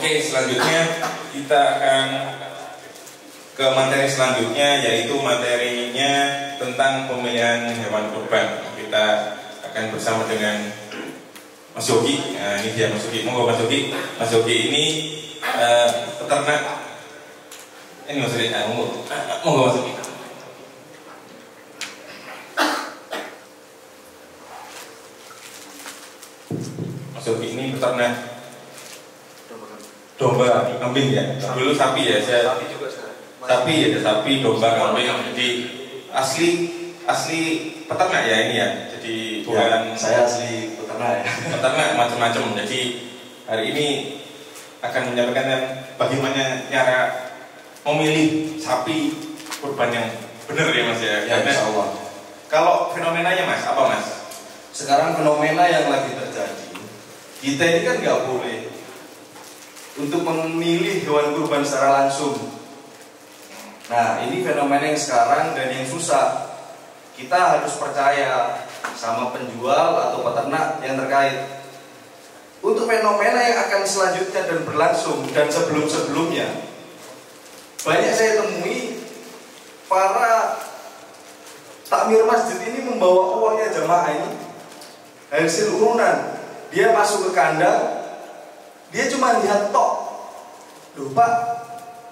Oke, selanjutnya kita akan ke materi selanjutnya, yaitu materinya tentang pemilihan hewan kurban. Kita akan bersama dengan Mas Yogi. Nah, ini dia Mas Yogi. Monggo Mas Yogi. Mas Yogi ini peternak. Ini Mas Yogi. Monggo Mas Yogi. Mas Yogi ini peternak domba, kambing ya. Dulu sapi ya, sapi juga sapi ya, sapi, domba, kambing. Jadi asli peternak ya ini ya. Jadi bukan saya asli peternak ya. Peternak macam-macam. Jadi hari ini akan menyampaikan bagaimana cara memilih sapi kurban yang benar ya Mas ya. Ya, insya Allah. Kalau fenomenanya Mas, apa Mas? Sekarang fenomena yang lagi terjadi, kita ini kan nggak boleh untuk memilih hewan kurban secara langsung. Nah, ini fenomena yang sekarang dan yang susah. Kita harus percaya sama penjual atau peternak yang terkait. Untuk fenomena yang akan selanjutnya dan berlangsung dan sebelum-sebelumnya, banyak saya temui para takmir masjid ini membawa uangnya jamaah ini hasil urunan. Dia masuk ke kandang, dia cuma lihat tok. Loh Pak,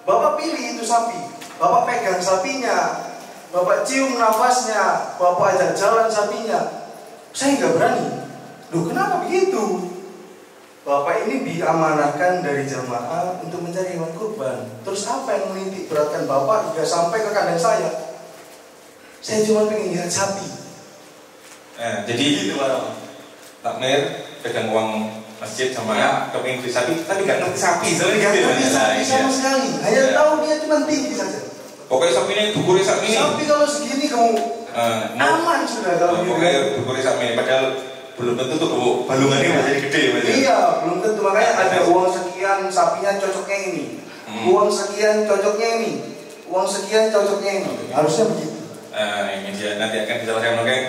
Bapak pilih itu sapi, Bapak pegang sapinya, Bapak cium nafasnya, Bapak ajak jalan sapinya. Saya nggak berani. Loh kenapa begitu? Bapak ini diamanahkan dari jamaah untuk mencari hewan kurban. Terus apa yang menitik beratkan Bapak hingga sampai ke kandang saya? Saya cuma pengen lihat sapi. Jadi gitu Pak. Takmir pegang uang masjid sama kepingin beli sapi, tapi nggak ngerti sapi, Nggak ngerti sapi sama sekali. Hanya tahu dia cuma tinggi saja. Pokoknya sapi ini dukuri sapi ini. Sapi kalau segini kamu aman sudah kalau gitu. Pokoknya dukuri sapi ini, padahal belum tentu tuh balungannya masih gede. Iya, belum tentu. Makanya ada uang sekian sapinya cocoknya ini, uang sekian cocoknya ini, uang sekian cocoknya ini. Harusnya begitu. Ini dia nanti akan dijelaskan oleh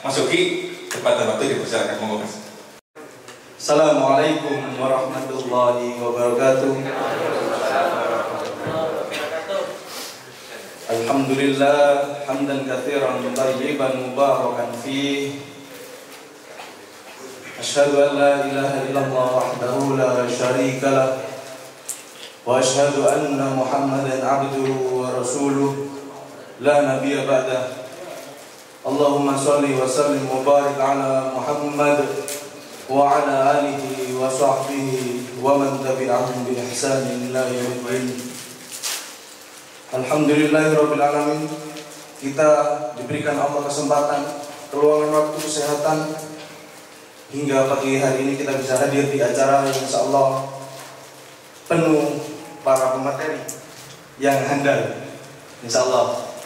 Mas Yogi. Cepat dan waktu dipersilakan, monggo Mas. Assalamualaikum warahmatullahi wabarakatuh. Alhamdulillah hamdan katsiran thayyiban mubarakan fih. Asyhadu an la ilaha illallah wahdahu la syarika lah. Wa asyhadu anna Muhammadan abduhu wa rasuluh la nabiyya ba'dah. Allahumma sholli wa sallim wa barik ala Muhammad wa ala alihi wa sahbihi wa man tabi'ahum bi ihsanin ila yaumiddin. Alhamdulillahirabbil alamin. Kita diberikan Allah kesempatan, keluangan waktu, kesehatan hingga pagi hari ini kita bisa hadir di acara yang insyaallah penuh para pemateri yang handal insyaallah.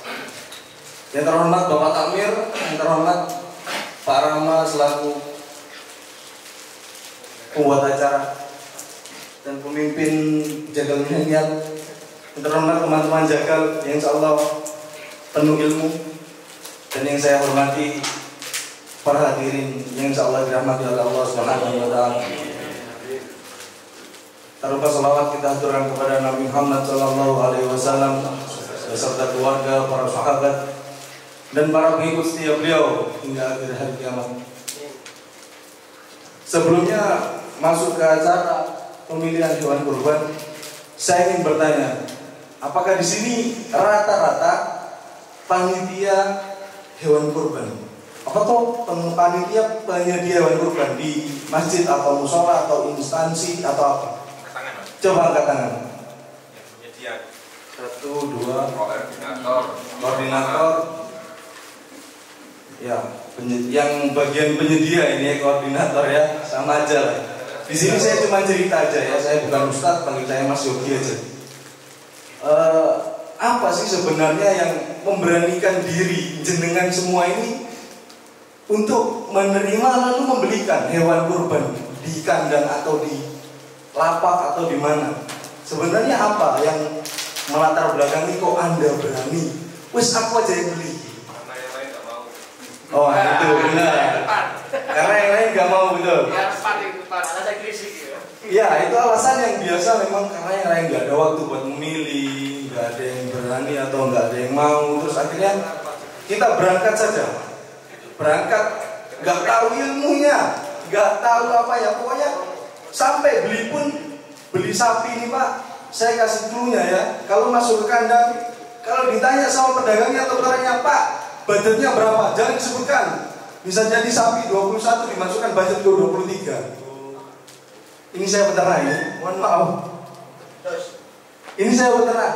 Yang terhormat Bapak Takmir, yang terhormat Pak Rama selaku pembuat acara dan pemimpin jagal milenial, yang terhormat teman-teman jagal yang insyaallah penuh ilmu, dan yang saya hormati para hadirin yang insyaallah dirahmati oleh Allah Subhanahu wa taala. Tak lupa salawat kita haturkan kepada Nabi Muhammad sallallahu alaihi wasallam beserta keluarga, para sahabat dan para pengikut setia beliau hingga akhir hari kiamat. Sebelumnya masuk ke acara pemilihan hewan kurban, saya ingin bertanya, apakah di sini rata-rata panitia hewan kurban? Apa tuh panitia penyedia hewan kurban di masjid atau musola atau instansi atau apa? Coba angkat tangan. Penyedia. 1, 2, koordinator. Ya, yang bagian penyedia ini koordinator ya, sama aja lah. Di sini saya cuma cerita aja ya, saya bukan ustadz, panggil saya Mas Yogi aja. Apa sih sebenarnya yang memberanikan diri jenengan semua ini untuk menerima lalu membelikan hewan kurban di kandang atau di lapak atau di mana? Sebenarnya apa yang melatar belakangi kok Anda berani? Wes aku aja yang beli. Oh itu benar. Karena yang lain nggak mau betul. Ya depan itu depan. Ada krisis ya. Ya, itu alasan yang biasa memang karena yang lain nggak ada waktu buat memilih, nggak ada yang berani atau nggak ada yang mau. Terus akhirnya kita berangkat saja, berangkat nggak tahu ilmunya, nggak tahu apa ya, pokoknya sampai beli pun beli sapi ini Pak, saya kasih cluenya ya. Kalau masuk ke kandang, kalau ditanya sama pedagangnya atau orangnya, Pak, budgetnya berapa? Jangan disebutkan. Bisa jadi sapi 21 dimasukkan budget ke 23. Ini saya peternak ini, mohon maaf. Ini saya peternak.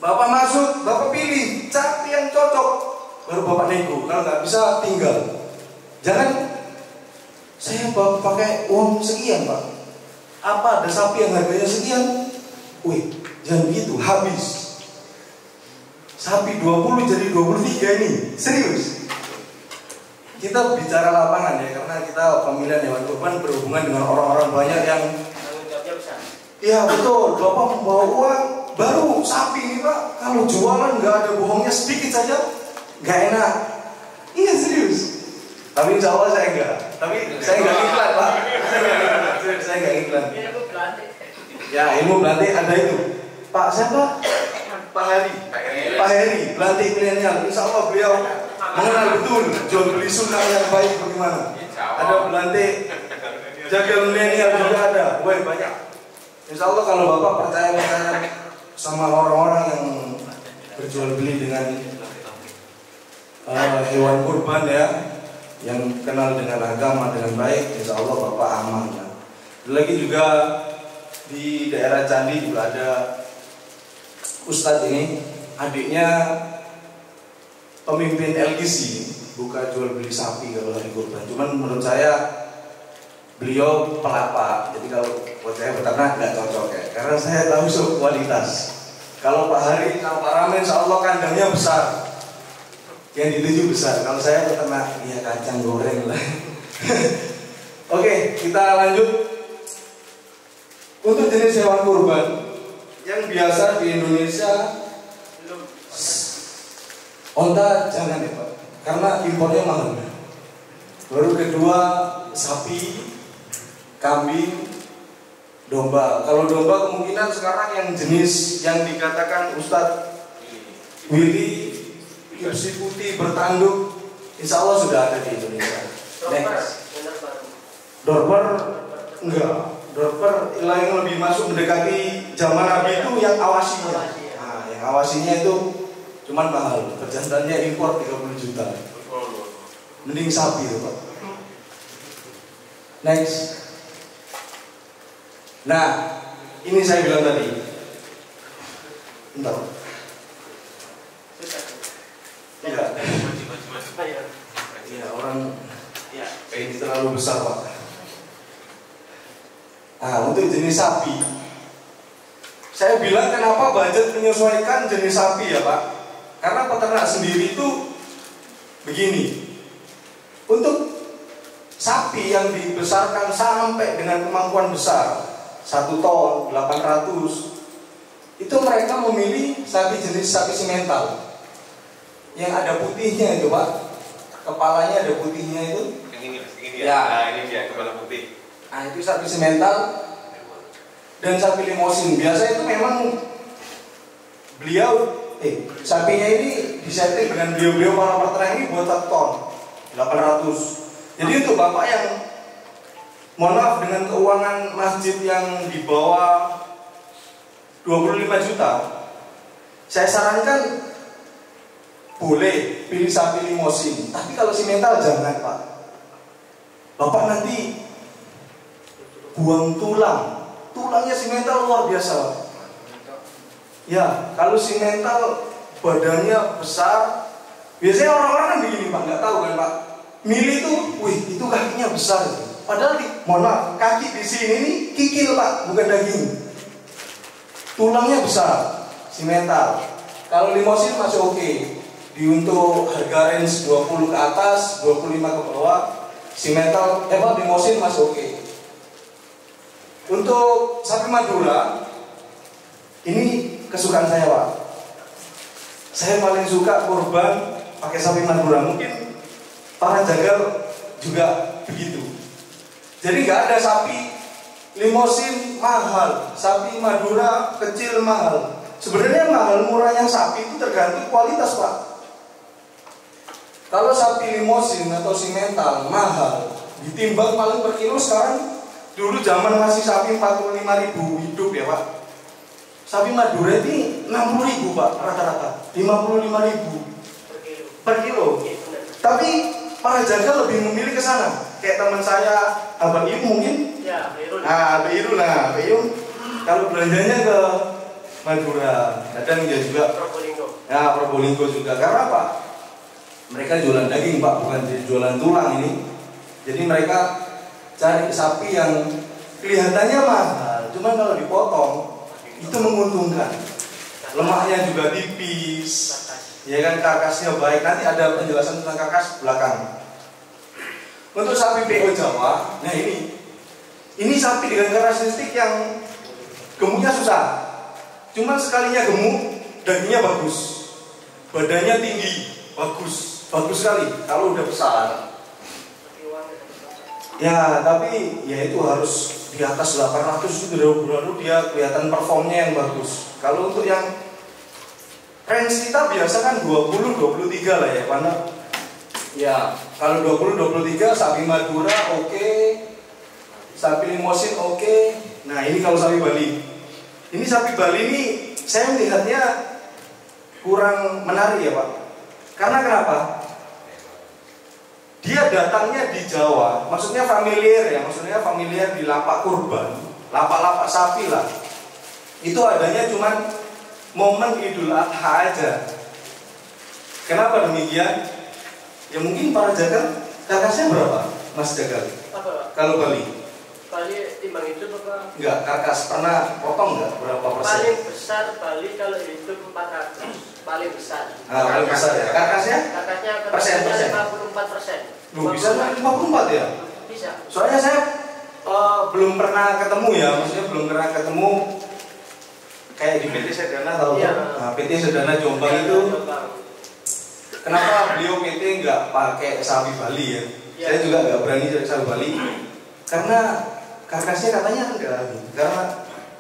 Bapak masuk, Bapak pilih sapi yang cocok, baru Bapak nego. Kalau nggak bisa tinggal. Jangan saya pakai uang sekian Pak. Apa ada sapi yang harganya sekian? Wih, jangan begitu, habis. Sapi 20 jadi 23 ini, serius. Kita bicara lapangan ya, karena kita pemilihan hewan kurban berhubungan dengan orang-orang banyak yang iya betul, Bapak membawa uang baru sapi ini Pak, kalau jualan nggak ada bohongnya sedikit saja, nggak enak. Iya serius. Tapi insya Allah saya enggak. Tapi saya nggak iklan Pak. Saya nggak iklan. Ya ilmu pelantik ada itu. Pak siapa? Pak Heri. Pak Heri, pelantik milenial. Insya Allah beliau mengenal betul jual beli sunnah yang baik bagaimana. Ada pelantik jaga milenial juga ada. Wah banyak. Insya Allah kalau Bapak percaya sama orang-orang yang berjual beli dengan hewan kurban ya, yang kenal dengan agama dengan baik, insya Allah Bapak aman ya. Lagi juga di daerah Candi juga ada Ustadz ini, adiknya pemimpin LGC, buka jual beli sapi kalau hari kurban. Cuman menurut saya beliau pelapa, jadi kalau buat saya peternak nggak cocok ya, karena saya tahu soal kualitas. Kalau Pak Hari sama Pak Ramen, insya Allah kandangnya besar, yang dituju besar. Kalau saya peternak, ya kacang goreng lah. Oke, kita lanjut. Untuk jenis hewan kurban yang biasa di Indonesia, onta jangan ya Pak, karena impornya mahal. Baru kedua sapi, kambing, domba. Kalau domba kemungkinan sekarang yang jenis yang dikatakan Ustadz Willy Kursi putih bertanduk, insya Allah sudah ada di Indonesia. Next. Dorper enggak. Dorper yang lebih masuk mendekati zaman Nabi itu yang awasinya. Nah, yang awasinya itu cuman mahal. Perjanjiannya impor 30 juta. Mending sapi itu Pak. Next. Nah, ini saya bilang tadi. Bentar. Iya. Iya, orang ini terlalu besar Pak. Nah, untuk jenis sapi, saya bilang kenapa budget menyesuaikan jenis sapi ya Pak? Karena peternak sendiri itu begini. Untuk sapi yang dibesarkan sampai dengan kemampuan besar 1 ton 800, itu mereka memilih sapi jenis sapi simental yang ada putihnya itu Pak. Kepalanya ada putihnya itu. Yang ini ya. Nah, ini dia kepala putih. Nah itu sapi simental dan sapi limosin. Biasa itu memang beliau sapinya ini disetting dengan beliau para peternak ini buat 1 ton 800. Jadi untuk Bapak yang mohon maaf dengan keuangan masjid yang di bawah 25 juta, saya sarankan boleh pilih sapi limosin. Tapi kalau simental jangan Pak. Bapak nanti buang tulang. Tulangnya simental luar biasa. Ya, kalau simental badannya besar. Biasanya orang-orang kan begini Pak, nggak tahu kan Pak. Milih tuh, wih itu kakinya besar. Padahal mohon maaf, kaki di sini ini kikil Pak, bukan daging. Tulangnya besar, simental. Kalau limosin masih oke. Di untuk harga range 20 ke atas, 25 ke bawah, simental, limosin masih oke. Untuk sapi Madura, ini kesukaan saya Pak. Saya paling suka kurban pakai sapi Madura. Mungkin para jagal juga begitu. Jadi nggak ada sapi Limosin mahal, sapi Madura kecil mahal. Sebenarnya mahal murahnya sapi itu tergantung kualitas, Pak. Kalau sapi limosin atau simental mahal, ditimbang paling per kilo sekarang, dulu zaman masih sapi 45.000 hidup ya, Pak. Sapi Madura ini 60.000, Pak, rata-rata 55.000 per kilo. Tapi para jagal lebih memilih ke sana. Kayak teman saya, Abang Ibu mungkin. Ya, Beirun. Nah, Beirun. Kalau belanjanya ke Madura, kadang dia juga Probolinggo. ya Probolinggo juga. Karena apa? Mereka jualan daging, Pak, bukan jualan tulang ini. Jadi mereka cari sapi yang kelihatannya mahal, cuman kalau dipotong itu menguntungkan. Lemaknya juga tipis, ya kan, karkasnya baik. Nanti ada penjelasan tentang karkas belakang. Untuk sapi PO Jawa, nah ini sapi dengan karakteristik yang gemuknya susah. Cuman sekalinya gemuk, dagingnya bagus, badannya tinggi, bagus sekali. Kalau udah besar, ya tapi ya itu harus di atas 800 itu baru dia kelihatan performnya yang bagus. Kalau untuk yang range kita biasa kan 20-23 lah ya, karena ya kalau 20-23 sapi Madura oke, sapi limosin oke. Nah ini kalau sapi Bali, ini sapi Bali ini saya melihatnya kurang menarik ya, Pak. Karena kenapa? Dia datangnya di Jawa, maksudnya familiar ya, maksudnya familiar di lapak kurban, lapak-lapak sapi lah. Itu adanya cuman momen Idul Adha aja. Kenapa demikian? Ya mungkin para jagal, karkasnya berapa, Mas Jagal? Apa, Pak? Kalau Bali? Bali timbang hidup apa? Enggak, karkas pernah potong enggak? Berapa persen? Paling besar Bali kalau hidup 400. Paling besar. Paling besar ya. Karkasnya? Karkasnya Persen. 54%. Loh, bisa 54 ya? Bisa. Soalnya saya belum pernah ketemu ya, maksudnya belum pernah ketemu kayak di PT Sedana tahu Iya. Nah, PT Sedana Jombang itu kenapa beliau PT nggak pakai sapi Bali ya? Iya. Saya juga nggak berani cari sapi Bali karena karkasnya katanya enggak, karena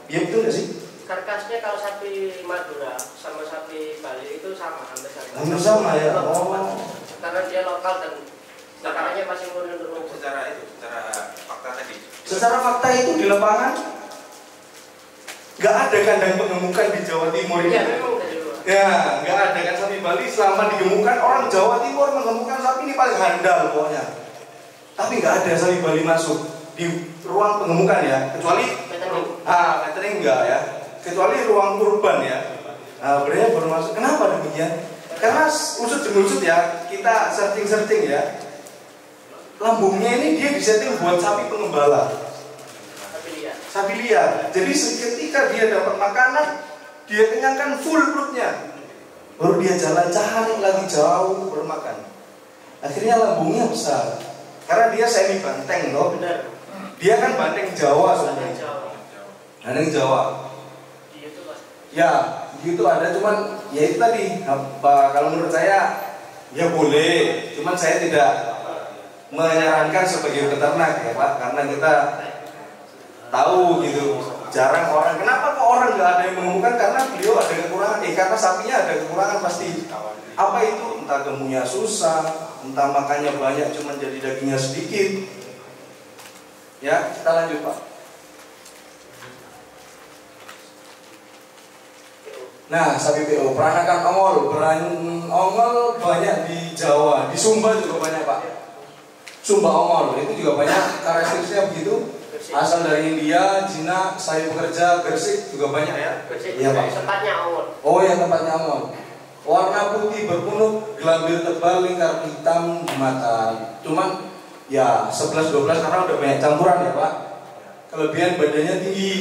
ya betul nggak sih? Karkasnya kalau sapi Madura sama sapi Bali itu sama, hampir sama. Hampir sama ya. Karena dia lokal dan makanannya masih murni untuk Secara fakta tadi. Secara fakta itu di lapangan nggak ada kandang pengemukan di Jawa Timur ini. ya memang dari luar. Ya, nggak ada kan sapi Bali selama digemukkan orang Jawa Timur mengemukan sapi ini paling handal pokoknya. Tapi nggak ada sapi Bali masuk di ruang pengemukan ya, kecuali catering enggak ya, kecuali ruang kurban ya. Nah, berarti baru masuk. Kenapa demikian? Karena usut demi usut ya, kita searching ya. Lambungnya ini dia disetting buat sapi pengembala, sapi liar. Jadi ketika dia dapat makanan, dia kenyangkan full perutnya, baru dia jalan cari lagi jauh bermakan. Akhirnya lambungnya besar, karena dia semi banteng loh. Benar. Dia kan banteng Jawa sebenarnya. Banteng Jawa. Ya, gitu ada, cuman ya itu tadi. Kalau menurut saya ya boleh, cuman saya tidak menyarankan sebagai peternak ya Pak, karena kita tahu gitu, jarang orang. Kenapa kok orang nggak ada yang menemukan? Karena beliau ada kekurangan. Karena sapinya ada kekurangan pasti. Apa itu? Entah gemuknya susah, entah makannya banyak, cuman jadi dagingnya sedikit. Ya, kita lanjut Pak. Nah, sapi PO, peranakan ongol, ongol banyak di Jawa, di Sumba juga banyak Pak. Sumba ongol itu juga banyak karakteristiknya begitu. Asal dari India, Cina, saya bekerja Gresik juga banyak ya. Iya Pak. Tempatnya ongol. Oh ya, tempatnya ongol. Warna putih berpunuk, gelambir tebal, lingkar hitam di mata. Cuman ya 11-12 karena udah banyak campuran ya Pak. Kelebihan badannya tinggi,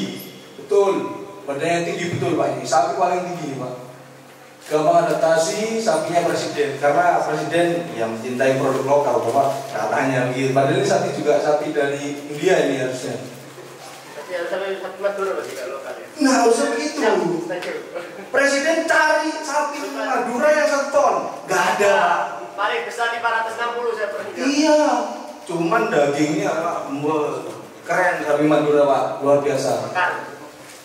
betul. Badannya tinggi betul Pak, ini sapi paling tinggi Pak. Gampang adaptasi, sapinya presiden, karena presiden yang mencintai produk lokal Bapak, katanya begitu. Padahal ini sapi juga sapi dari India ini harusnya. Tapi harus sampai sapi Madura berarti kalau lokal ya. Nah harusnya begitu. Presiden cari sapi Madura yang 1 ton, nggak ada. Paling besar di 460 saya pernah. Iya, cuman dagingnya Pak, Keren sapi Madura Pak, luar biasa.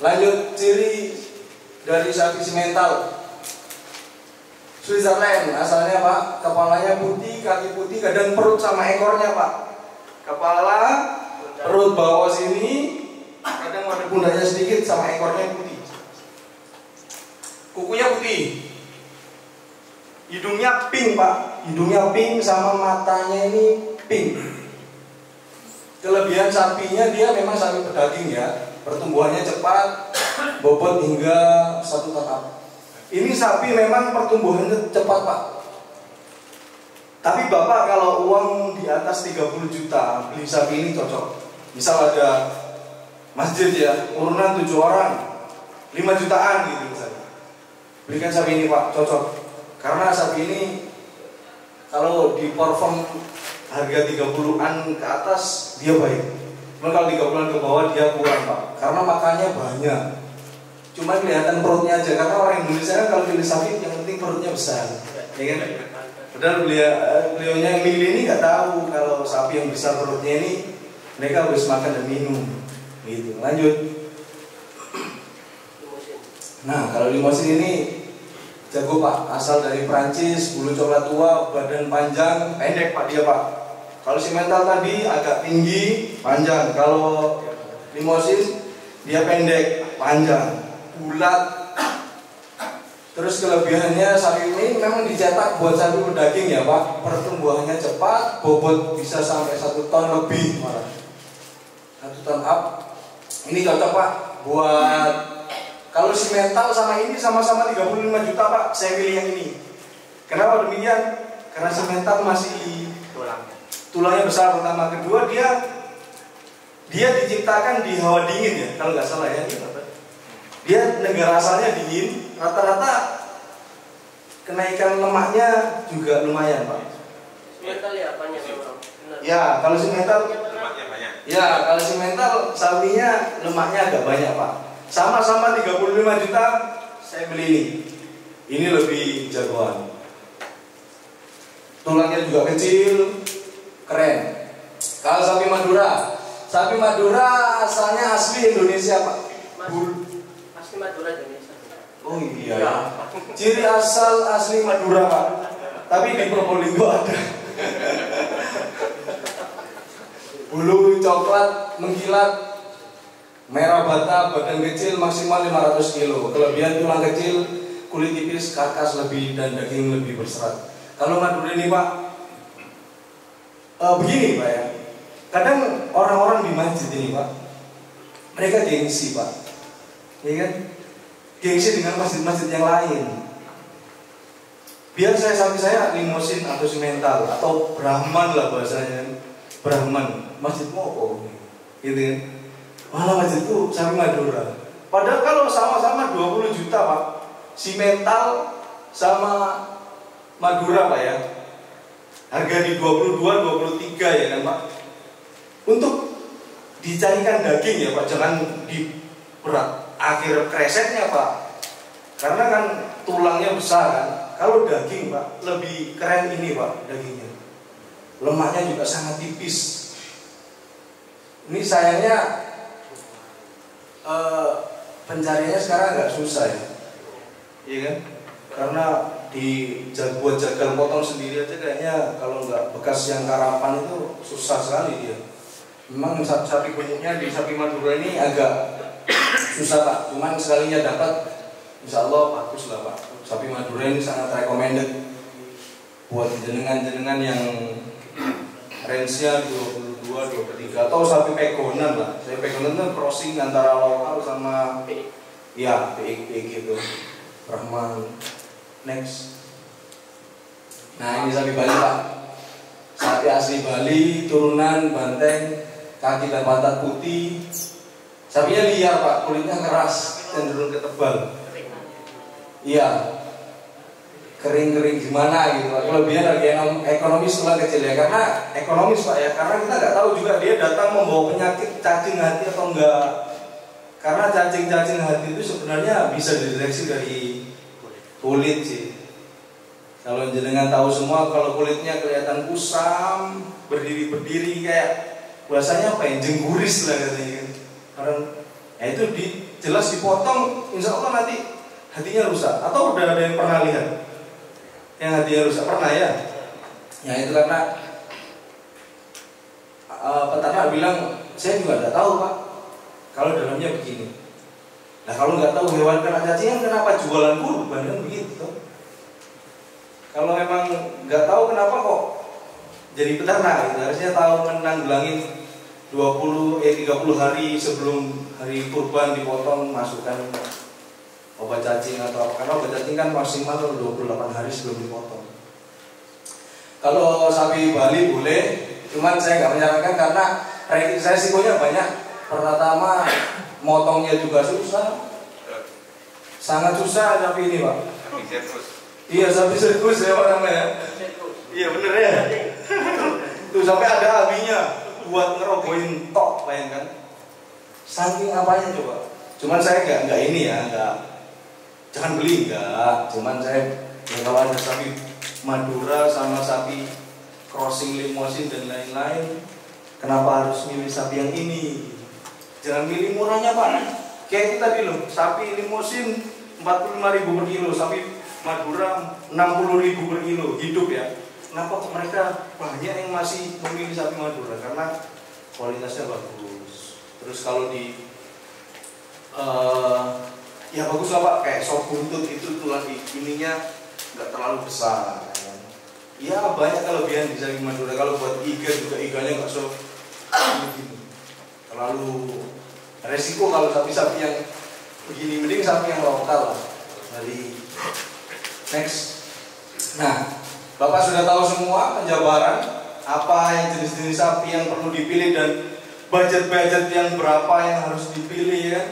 Lanjut, ciri dari sapi simental. Switzerland asalnya Pak, kepalanya putih, kaki putih, kadang perut sama ekornya Pak. Kepala, perut bawah sini, kadang ada pundaknya sedikit sama ekornya putih. Kukunya putih. Hidungnya pink Pak, hidungnya pink sama matanya ini pink. Kelebihan sapinya dia memang sapi pedaging ya, pertumbuhannya cepat, bobot hingga 1 ton up. Ini sapi memang pertumbuhannya cepat Pak. Tapi Bapak kalau uang di atas 30 juta beli sapi ini cocok. Misal ada masjid ya, urunan 7 orang, 5 jutaan gitu misalnya. Belikan sapi ini Pak, cocok. Karena sapi ini kalau di perform harga 30-an ke atas dia baik. Cuma kalau 30-an ke bawah dia kurang Pak. Karena makannya banyak. Cuma kelihatan perutnya aja. Karena orang Indonesia kan kalau pilih sapi yang penting perutnya besar, ya kan? Padahal beliaunya yang milih ini nggak tahu kalau sapi yang besar perutnya ini mereka harus makan dan minum. Gitu. Lanjut. Nah kalau limosin ini jago Pak, asal dari Prancis, bulu coklat tua, badan panjang, pendek Pak dia Pak. Kalau simental tadi agak tinggi, panjang. Kalau limosin dia pendek, panjang, bulat. Terus kelebihannya sapi ini memang dicetak buat sapi pedaging ya Pak. Pertumbuhannya cepat, bobot bisa sampai 1 ton lebih malah. 1 ton up. Ini cocok Pak buat. Kalau simental sama ini sama-sama 35 juta Pak, saya pilih yang ini. Kenapa demikian? Karena simental masih tulangnya besar pertama, kedua dia diciptakan di hawa dingin ya, kalau nggak salah ya. Dia negara asalnya dingin, rata-rata kenaikan lemaknya juga lumayan Pak. Simental ya banyak memang. Ya kalau simental Lemaknya banyak. ya kalau simental sapinya lemaknya agak banyak Pak. Sama-sama 35 juta, saya beli ini. Ini lebih jagoan. Tulangnya juga kecil, keren. Kalau sapi Madura asalnya asli Indonesia Pak. Asli Madura Indonesia. Oh iya. Ya. Ciri asal asli Madura Pak. Tapi di Probolinggo ada. Bulu coklat mengkilat, merah bata, badan kecil, maksimal 500 kilo. Kelebihan tulang kecil, kulit tipis, karkas lebih dan daging lebih berserat. Kalau Madura ini Pak, begini Pak ya. Kadang orang-orang di masjid ini Pak, mereka gengsi Pak, ya kan? Gengsi dengan masjid-masjid yang lain. Biar sapi saya limosin atau simental atau Brahman lah bahasanya, Brahman, masjidmu apa? Gitu kan? Malah masjidku sapi Madura. Padahal kalau sama-sama 20 juta Pak, simental sama Madura Pak ya, harga di 22, 23 ya kan Pak. Untuk dicarikan daging ya Pak, jangan di berat akhir kresetnya Pak. Karena kan tulangnya besar kan. Kalau daging Pak, lebih keren ini Pak dagingnya. Lemaknya juga sangat tipis. Ini sayangnya pencariannya sekarang agak susah ya, iya kan? Karena buat jagal potong sendiri aja kayaknya kalau nggak bekas yang karapan itu susah sekali dia. Memang sapi kunyitnya di sapi Madura ini agak susah Pak. Cuman sekalinya dapat, insya Allah bagus lah Pak. Sapi Madura ini sangat recommended buat jenengan-jenengan yang range-nya 22, 23 atau sapi pegonan lah. Sapi pegonan itu crossing antara lokal sama ya PX gitu. Rahman. Next. Nah ini sapi Bali Pak. Sapi asli Bali, turunan banteng, kaki dan pantat putih. Sapinya liar Pak, kulitnya keras, cenderung ketebal. Iya. Kering-kering gimana gitu. Kelebihan harga ekonomis tulang kecil ya, karena ekonomis Pak ya, karena kita nggak tahu juga dia datang membawa penyakit cacing hati atau enggak. Karena cacing-cacing hati itu sebenarnya bisa dideteksi dari kulit sih. Kalau jenengan tahu semua, kalau kulitnya kelihatan kusam, berdiri-berdiri kayak bahasanya apa ya, jengguris lah katanya kan. Orang ya itu jelas dipotong, insya Allah nanti hatinya rusak. Atau udah ada yang pernah lihat yang hatinya rusak? Pernah ya? Ya itu karena peternak bilang, saya juga tidak tahu Pak kalau dalamnya begini. Nah kalau nggak tahu hewan kena cacingan, kenapa jualan kurban kan begitu? Kalau memang nggak tahu, kenapa kok jadi peternak gitu? Harusnya tahu menanggulangin 30 hari sebelum hari kurban dipotong, masukkan obat cacing atau apa. Karena obat cacing kan maksimal 28 hari sebelum dipotong. Kalau sapi Bali boleh, cuman saya nggak menyarankan karena resikonya banyak. Pertama, motongnya juga susah, sangat susah sapi ini Pak. Iya, sapi sirkus ya Pak namanya. Iya bener ya. Tuh sampai ada abinya buat ngerobohin tok, bayangkan. Saking apanya coba. Cuman saya nggak ini ya, jangan beli enggak. Cuman saya ya kalau ada sapi Madura sama sapi crossing limosin dan lain-lain, kenapa harus milih sapi yang ini? Jangan milih murahnya Pak. Kayak itu tadi loh, sapi limosin 45.000 per kilo, sapi Madura 60.000 per kilo, hidup ya. Kenapa mereka banyak yang masih memilih sapi Madura? Karena kualitasnya bagus. Terus kalau di ya bagus lah Pak, kayak sop buntut itu tulang ininya nggak terlalu besar. Ya banyak kelebihan di sapi Madura. Kalau buat iga juga iganya nggak so begini, terlalu resiko. Kalau sapi-sapi yang begini, mending sapi yang lokal lah dari next. Nah, Bapak sudah tahu semua penjabaran apa yang jenis-jenis sapi yang perlu dipilih dan budget-budget yang berapa yang harus dipilih ya.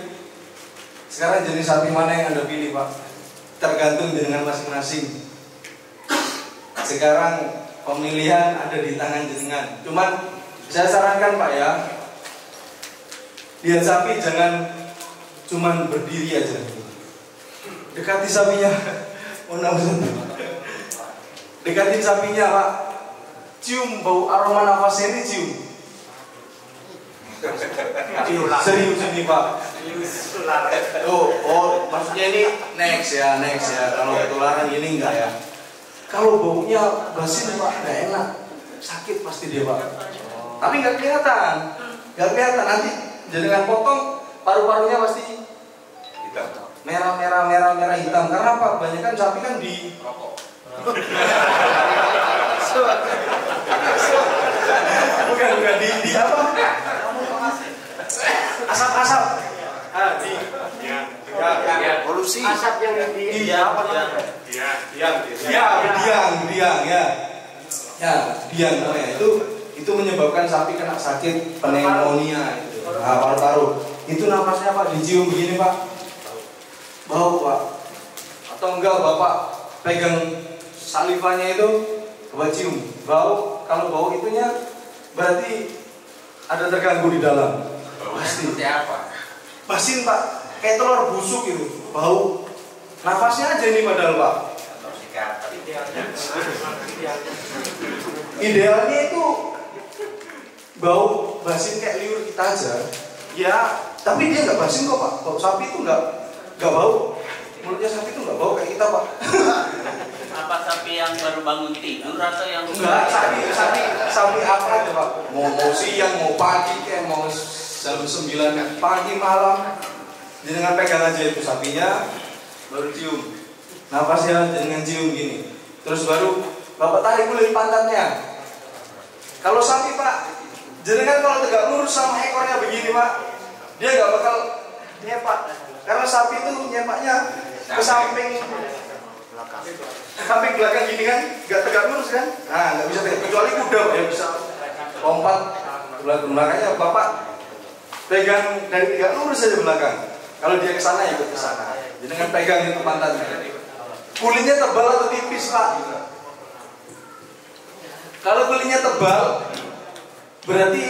Sekarang jenis sapi mana yang Anda pilih Pak? Tergantung dengan masing-masing. Sekarang pemilihan ada di tangan jenengan. Cuman saya sarankan Pak ya, lihat sapi jangan cuman berdiri aja. Dekati sapinya. Dekatin sapinya Pak. Cium bau aroma nafasnya ini, cium. Serius ini Pak. Oh, maksudnya ini next ya. Kalau ketularan ini enggak ya. Kalau baunya basin Pak, nggak enak, sakit pasti dia Pak. Tapi nggak kelihatan. Nanti dengan potong paru-parunya pasti hitam. Merah hitam. Karena apa? Banyak kan sapi kan di rokok. bukan di apa? Asap. Polusi. Asap yang di apa namanya? Biang ya. Ya, biang namanya. Itu menyebabkan sapi kena sakit pneumonia itu. Nah, paru-paru. Itu nafasnya Pak dicium begini Pak. Bau Pak. Atau enggak Bapak pegang salivanya itu, coba cium. Bau, kalau bau itunya berarti ada terganggu di dalam. Pasti. Seperti apa? Basin Pak, kayak telur busuk gitu, bau. Nafasnya aja ini padahal Pak. Idealnya itu bau basin kayak liur kita aja. Ya, tapi dia nggak basin kok Pak. Bau sapi itu nggak bau. Mulutnya sapi itu nggak bau kayak kita Pak. Apa sapi yang baru bangun tidur atau yang enggak? Sapi apa aja Pak? Mau siang, mau pagi, kayak mau jam 9 pagi malam. Dengan pegang aja itu sapinya, baru cium. Nafasnya dengan cium gini. Terus baru Bapak tarik kulit pantatnya. Kalau sapi Pak, jenengan kalau tegak lurus sama ekornya begini Pak, dia nggak bakal nyepak. Karena sapi itu nyepaknya ke samping belakang gini kan, nggak tegak lurus kan? Nah, nggak bisa tegak, kecuali kuda Pak yang bisa lompat ke belakang. Makanya Bapak pegang dari tegak lurus saja belakang. Kalau dia ke sana ikut ke sana. Jenengan pegang itu pantatnya. Kulitnya tebal atau tipis Pak? Kalau kulitnya tebal, berarti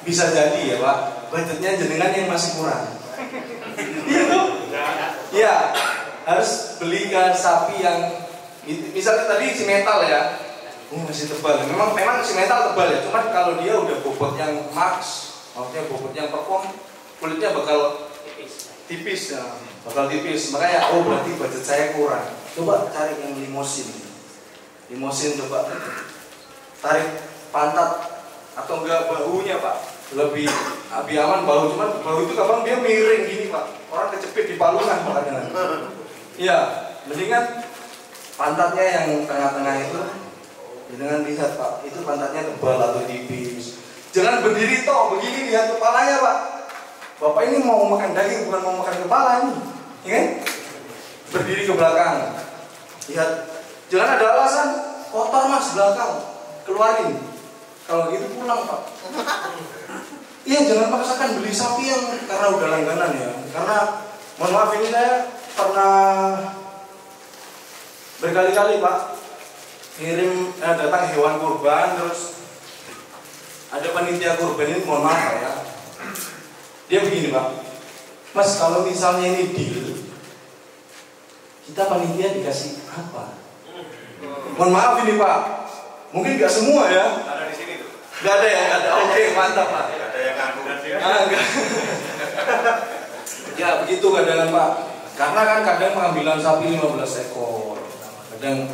bisa jadi ya Pak, budgetnya jenengan yang masih kurang. Iya tuh? Ya, harus belikan sapi yang, misalnya tadi si metal ya, Masih tebal. Memang si metal tebal ya. Cuma kalau dia udah bobot yang max, maksudnya bobot yang perform, kulitnya bakal tipis ya. Bakal tipis. Makanya berarti budget saya kurang. Coba cari yang limosin. Limosin coba tarik pantat atau enggak bahunya Pak. Lebih aman bahu, cuman bahu itu kadang dia miring gini Pak. Orang kecepit di palungan Pak kadang. Iya, mendingan pantatnya yang tengah-tengah itu. Jangan lihat Pak, itu pantatnya tebal atau tipis. Jangan berdiri toh begini, lihat kepalanya Pak. Bapak ini mau makan daging bukan mau makan kepala ini, ya kan? Berdiri ke belakang. Lihat, jangan ada alasan kotor Mas belakang, keluarin. Kalau gitu pulang Pak. Iya, jangan paksakan beli sapi yang karena udah langganan ya. Karena mohon maaf ini saya pernah berkali-kali Pak kirim datang hewan kurban, terus ada panitia kurban ini, mohon maaf ya, dia begini Pak, Mas kalau misalnya ini deal, kita panitia dikasih apa? Mohon maaf ini Pak, mungkin nggak semua ya. Ada di sini tuh. Nggak ada ya, nggak ada. Oke, mantap Pak. Ada yang ngaku. Enggak. Ya begitu kadang Pak, karena kan kadang pengambilan sapi 15 ekor, kadang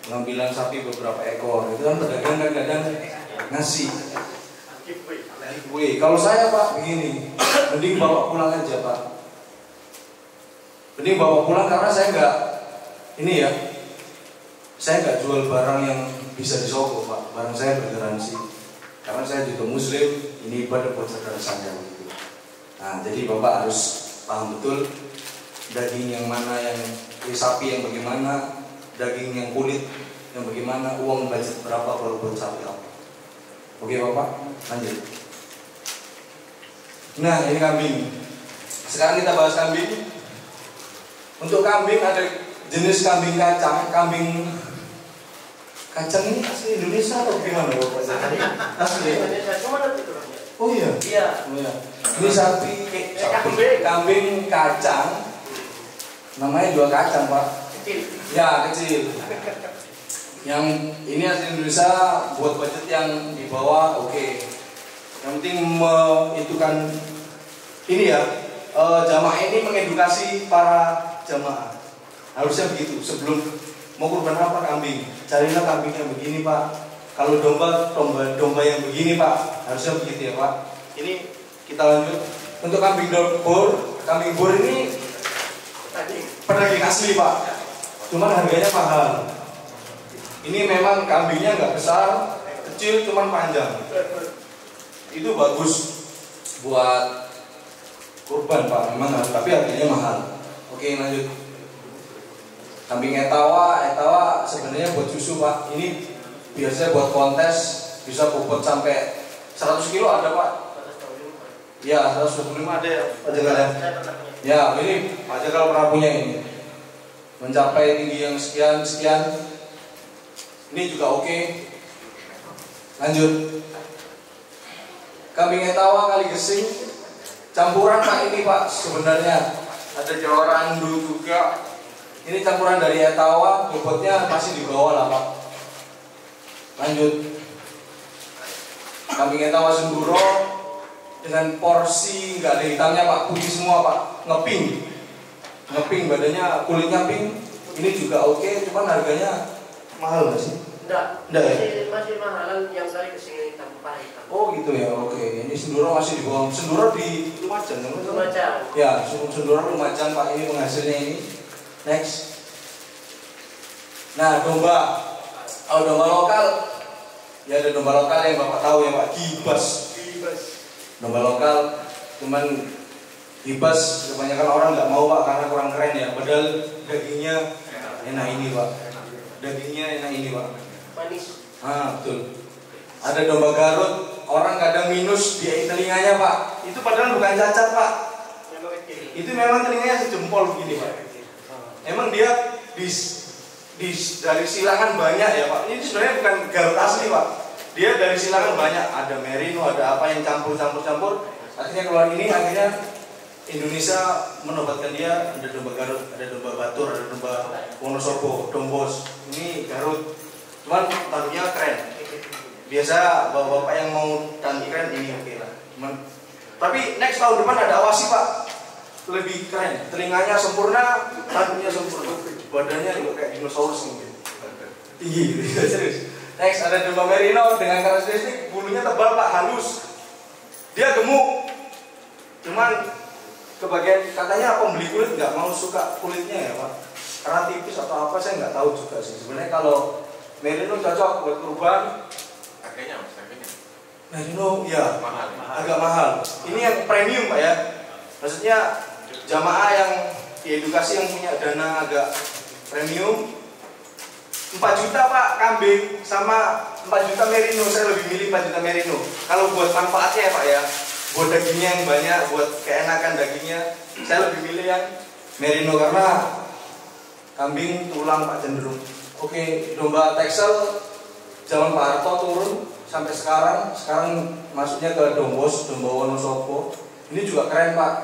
pengambilan sapi beberapa ekor, itu kan pedagang kan kadang ngasih giveaway. Kalau saya Pak begini, mending bawa pulang aja Pak. Mending bawa pulang karena saya nggak ini ya, saya nggak jual barang yang bisa disogok Pak. Barang saya bergaransi. Karena saya juga Muslim, ini ibadah buat saudara saya gitu. Nah, jadi Bapak harus paham betul daging yang mana yang sapi yang bagaimana. Daging yang kulit yang bagaimana, uang budget berapa baru buat sapi apa. Oke Bapak, lanjut. Nah ini kambing. Sekarang kita bahas kambing. Untuk kambing ada jenis kambing kacang. Kambing kacang ini asli Indonesia atau gimana Bapak? Asli Indonesia, cuma nanti tuh. Oh iya? Iya. Oh, iya. Ini sapi kambing kacang. Namanya juga kacang Pak. Kecil. Ya kecil. Yang ini asli Indonesia, buat budget yang di bawah oke. Yang penting itu kan ini ya, jamaah ini mengedukasi para jamaah. Harusnya begitu. Sebelum mau kurban apa kambing, carilah kambing yang begini Pak. Kalau domba yang begini Pak, harusnya begitu ya Pak. Ini kita lanjut. Untuk kambing bor ini pedaging asli Pak. Cuman harganya mahal. Ini memang kambingnya nggak besar, kecil, cuman panjang. Itu bagus buat kurban Pak, memang, tapi harganya mahal. Oke lanjut. Kambing etawa sebenarnya buat susu Pak. Ini biasanya buat kontes, bisa bobot sampai 100 kilo ada Pak. Ya 125 ada ya Pak Jagal. Ya ini Pak Jagal pernah punya ini. Mencapai tinggi yang sekian. Ini juga oke. Lanjut. Kambing etawa kali gesing campuran Pak ini Pak, sebenarnya ada Jawarandu juga. Ini campuran dari etawa, bobotnya masih di bawah lah Pak. Lanjut. Kambing etawa senduro dengan porsi nggak ada hitamnya Pak, putih semua Pak, ngeping badannya, kulitnya pink. Ini juga oke, cuman harganya mahal nggak sih? Enggak ya? Masih mahalan yang kali kesini tanpa hitam. Oh gitu ya, oke. Ini senduro masih di bawah. Senduro di Lumajang kan? Lumajang. Ya, senduro Lumajang Pak, ini penghasilnya ini. Next. Nah, domba. Oh, domba lokal. Ya ada domba lokal yang Bapak tahu ya Pak, Gibas. Domba lokal, cuman Gibas kebanyakan orang nggak mau Pak karena kurang keren ya. Padahal dagingnya enak ini Pak. Dagingnya enak ini Pak. Manis. Betul. Ada domba Garut, orang kadang minus di telinganya Pak. Itu padahal bukan cacat Pak. Itu memang telinganya sejempol begini Pak. Emang dia dari silangan banyak ya Pak. Ini sebenarnya bukan Garut asli Pak. Dia dari silangan banyak. Ada merino, ada apa yang campur. Akhirnya keluar ini, akhirnya Indonesia menobatkan dia. Ada domba Garut, ada domba Batur, ada domba Wonosobo, Dombos. Ini Garut. Cuman tanduknya keren. Biasa bapak-bapak yang mau tanduk keren ini oke lah. Cuman tapi next tahun depan ada Awasi Pak, lebih keren. Telinganya sempurna, tanduknya sempurna, badannya juga kayak dinosaurus gitu. Tinggi gitu, serius. Next ada domba merino dengan karakteristik bulunya tebal Pak, halus. Dia gemuk. Cuman kebagian katanya pembeli kulit nggak mau suka kulitnya ya Pak, karena tipis atau apa saya nggak tahu juga sih. Sebenarnya kalau merino cocok buat kurban. Harganya Mas, harganya? Merino ya Mahal. agak mahal. Ini yang premium Pak ya. Maksudnya jamaah yang diedukasi yang punya dana agak premium. 4 juta Pak kambing sama 4 juta merino. Saya lebih milih 4 juta merino. Kalau buat manfaatnya ya Pak ya, buat dagingnya yang banyak, buat keenakan dagingnya, saya lebih milih yang merino karena kambing tulang Pak cenderung. Oke, domba Texel zaman Pak Harto turun sampai sekarang masuknya ke Dombos, domba Wonosobo. Ini juga keren Pak.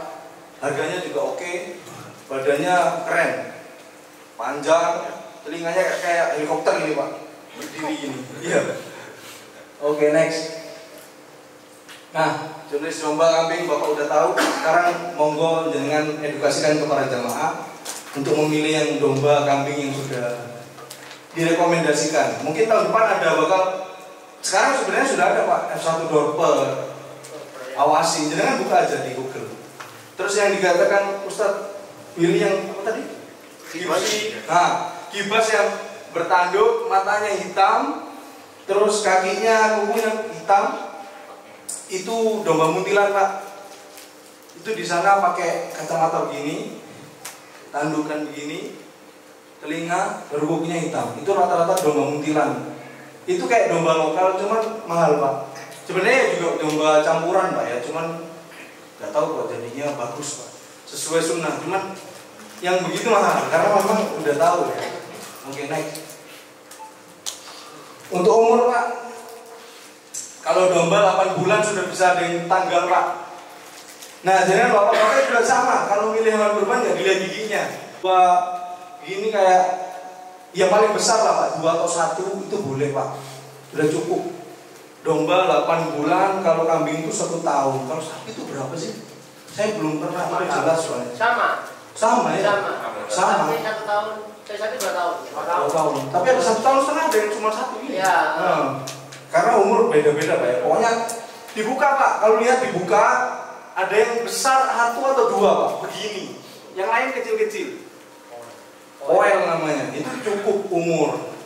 Harganya juga oke. Badannya keren. Panjang, telinganya kayak helikopter ini Pak. Berdiri gini. Iya. Oke, next. Nah, jenis domba kambing Bapak udah tahu. Sekarang monggo dengan edukasikan kepada jamaah untuk memilih yang domba kambing yang sudah direkomendasikan. Mungkin tahun depan ada bakal. Sekarang sebenarnya sudah ada Pak F1 Dorper Awasi. Jangan buka aja di Google. Terus yang dikatakan Ustadz pilih yang apa tadi? Kibas. Nah, kibas yang bertanduk, matanya hitam, terus kakinya kukunya hitam. Itu domba muntilan Pak. Itu di sana pakai kacamata begini, tandukan begini, telinga, berkukunya hitam. Itu rata-rata domba muntilan. Itu kayak domba lokal, cuman mahal Pak. Sebenarnya juga domba campuran Pak ya, cuman nggak tahu kok jadinya bagus Pak. Sesuai sunnah, cuman yang begitu mahal karena memang udah tahu ya. Oke, next. Untuk umur Pak, kalau domba 8 bulan sudah bisa ada yang tanggal Pak. Nah, jangan bapak-bapak juga sama. Kalau milih hewan kurban nggak dilihat giginya. Wah, gini kayak yang paling besar lah Pak, 2 atau 1 itu boleh Pak. Sudah cukup. Domba 8 bulan, kalau kambing itu 1 tahun. Kalau sapi itu berapa sih? Saya belum pernah, itu jelas soalnya. Sama ya? Sama. Sapi 1 tahun, sapi 2 tahun. 2 tahun. Tapi ada 1 tahun setengah, ada yang cuma 1 ini. Iya. Nah, karena umur beda-beda Pak ya. Pokoknya dibuka Pak. Kalau lihat dibuka, ada yang besar 1 atau 2 Pak. Begini. Yang lain kecil-kecil. Oil namanya. Itu cukup umur.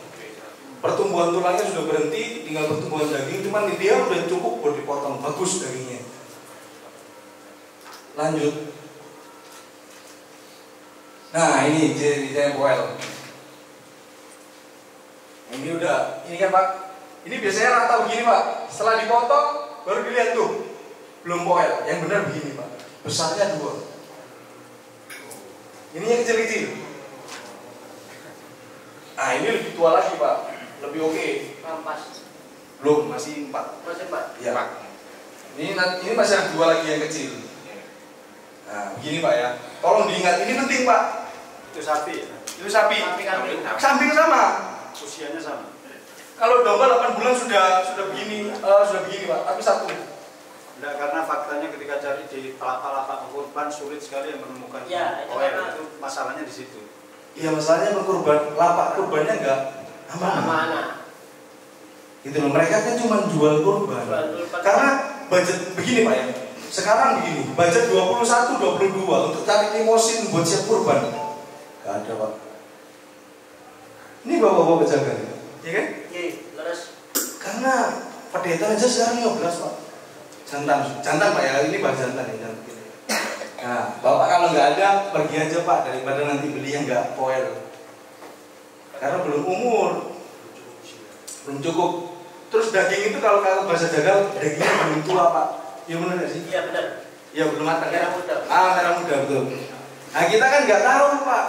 Pertumbuhan tulangnya sudah berhenti, tinggal pertumbuhan daging. Cuman dia udah cukup buat dipotong. Bagus dagingnya. Lanjut. Nah, ini jenisnya oil. Ini udah, ini kan Pak. Ini biasanya rata begini Pak. Setelah dipotong baru dilihat tuh. Belum oil. Yang benar begini Pak. Besarnya 2. Ini yang kecil-kecil. Nah, ini lebih tua lagi Pak. Lebih oke. Rampas. Belum, masih 4. Masih 4. Ya. Ini masih ada 2 lagi yang kecil. Nah, begini Pak ya. Tolong diingat, ini penting Pak. Itu sapi ya? Itu sapi. Kambing. Samping sama. Usianya sama. Kalau domba 8 bulan sudah begini, Pak. Tapi 1. Enggak, karena faktanya ketika cari di lapak-lapak kurban sulit sekali yang menemukan Ya, itu oil. karena- Itu masalahnya di situ. Iya, masalahnya berkurban, lapak kurbannya enggak aman. Mana? Gitu loh. Mereka kan cuma jual kurban. Karena budget begini Pak ya. Sekarang begini, budget 21, 22 untuk cari limosin buat siap kurban. Gak ada Pak. Ini bapak-bapak jaga, ya kan? Iya, terus Karena pendeta aja sekarang 15 Pak. Jantan Pak ya, ini Pak jantan ya, jantan. Nah, Bapak kalau nggak ada pergi aja Pak, daripada nanti beli yang nggak poel. Karena belum umur, belum cukup. Terus daging itu kalau bahasa Jagal dagingnya belum tua Pak. Iya benar nggak sih? iya benar. Iya belum matang ya. Merah muda. Merah muda betul. Nah kita kan nggak tahu Pak.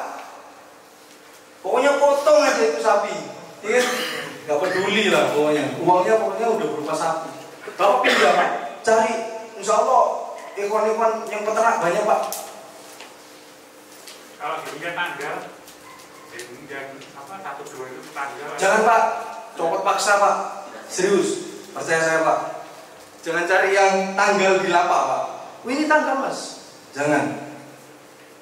Pokoknya potong aja itu sapi, iya? Nggak peduli lah pokoknya. Uangnya pokoknya udah berupa sapi. Bapak pindah Pak, cari. Insya Allah ekor-ekor yang peternak banyak Pak. Kalau dulunya tanggal, yang apa 1-2 itu tanggal. Jangan Pak, copot paksa Pak. Serius, percaya saya Pak. Jangan cari yang tanggal di lapak Pak. Ini tanggal Mas. Jangan.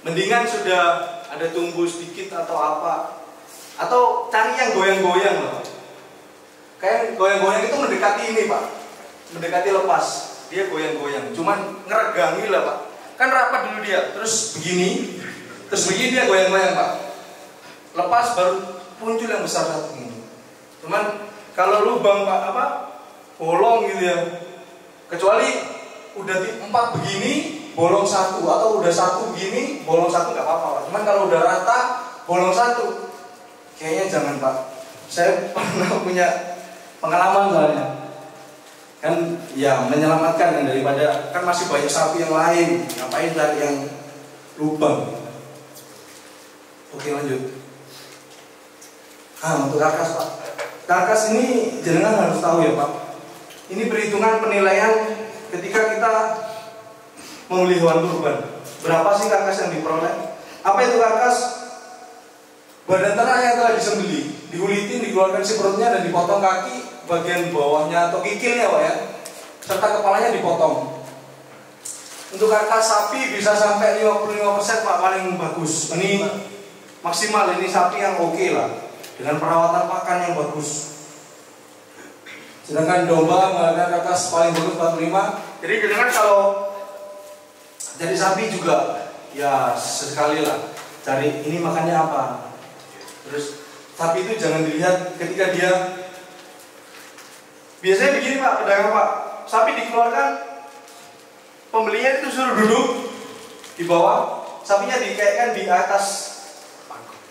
Mendingan sudah ada tumbuh sedikit atau apa. Atau cari yang goyang-goyang loh Pak. Kayak goyang-goyang itu mendekati ini Pak. Mendekati lepas. Dia goyang-goyang. Cuman ngeregangi lah Pak. Kan rapat dulu dia. Terus begini. Terus begini dia goyang-goyang Pak. Lepas baru muncul yang besar satu ini. Cuman kalau lubang Pak apa? Bolong gitu ya. Kecuali udah 4 begini bolong 1 atau udah 1 begini bolong 1 nggak apa-apa Pak. Cuman kalau udah rata bolong 1 kayaknya jangan Pak. Saya pernah punya pengalaman soalnya. Kan ya menyelamatkan daripada kan masih banyak sapi yang lain. Ngapain cari yang lubang? Oke lanjut. Untuk karkas Pak. Karkas ini jenengan harus tahu ya Pak. Ini perhitungan penilaian ketika kita membeli hewan kurban. Berapa sih karkas yang diperoleh? Apa itu karkas? Badan ternak yang telah disembeli, dikulitin, dikeluarkan si perutnya dan dipotong kaki bagian bawahnya atau kikilnya Pak ya. Serta kepalanya dipotong. Untuk karkas sapi bisa sampai 55% Pak paling bagus. Ini maksimal, ini sapi yang oke lah. Dengan perawatan pakan yang bagus. Sedangkan domba menggunakan karkas paling bagus 45. Jadi dengan kalau jadi sapi juga ya sesekali lah cari ini makannya apa. Terus sapi itu jangan dilihat ketika dia biasanya begini Pak, pedagang Pak. Sapi dikeluarkan, pembelinya itu suruh duduk di bawah, sapinya dikaitkan di atas